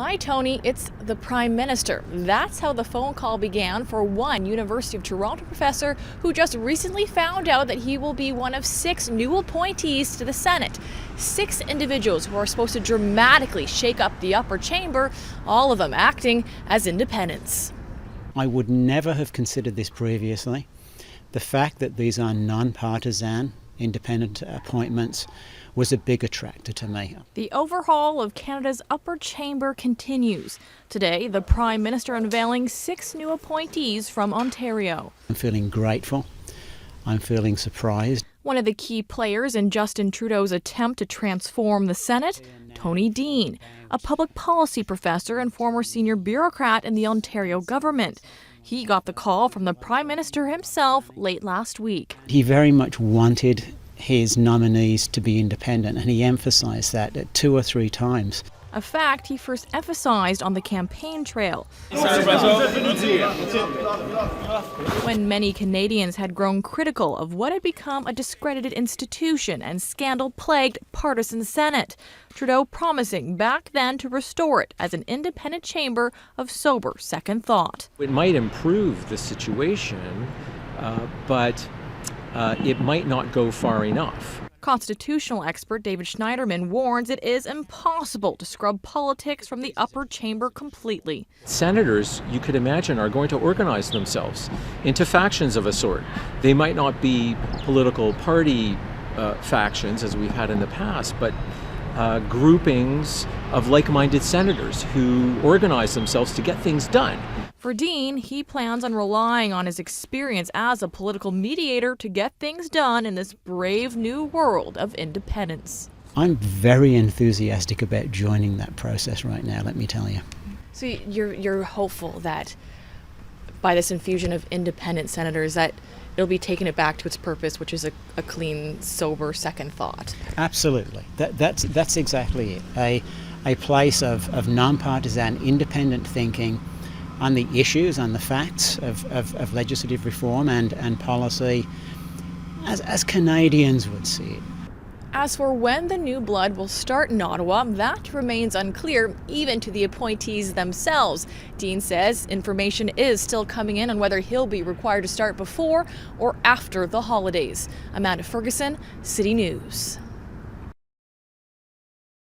Hi, Tony. It's the Prime Minister. That's how the phone call began for one University of Toronto professor who just recently found out that he will be one of 6 new appointees to the Senate. 6 individuals who are supposed to dramatically shake up the upper chamber, all of them acting as independents. I would never have considered this previously. The fact that these are non-partisan, independent appointments was a big attractor to me. The overhaul of Canada's upper chamber continues. Today, the Prime Minister unveiling 6 new appointees from Ontario. I'm feeling grateful. I'm feeling surprised. One of the key players in Justin Trudeau's attempt to transform the Senate, Tony Dean, a public policy professor and former senior bureaucrat in the Ontario government. He got the call from the Prime Minister himself late last week. He very much wanted his nominees to be independent, and he emphasised that 2 or 3 times. A fact he first emphasized on the campaign trail, when many Canadians had grown critical of what had become a discredited institution and scandal-plagued partisan Senate. Trudeau promising back then to restore it as an independent chamber of sober second thought. It might improve the situation, but it might not go far enough. Constitutional expert David Schneiderman warns it is impossible to scrub politics from the upper chamber completely. Senators, you could imagine, are going to organize themselves into factions of a sort. They might not be political party factions as we've had in the past, but groupings of like-minded senators who organize themselves to get things done. For Dean, he plans on relying on his experience as a political mediator to get things done in this brave new world of independence. I'm very enthusiastic about joining that process right now, let me tell you. So you're hopeful that by this infusion of independent senators that it'll be taken it back to its purpose, which is a clean, sober second thought. Absolutely. That's exactly it. A place of non-partisan, independent thinking on the issues, on the facts of legislative reform and policy as Canadians would see it. As for when the new blood will start in Ottawa, that remains unclear, even to the appointees themselves. Dean says information is still coming in on whether he'll be required to start before or after the holidays. Amanda Ferguson, City News.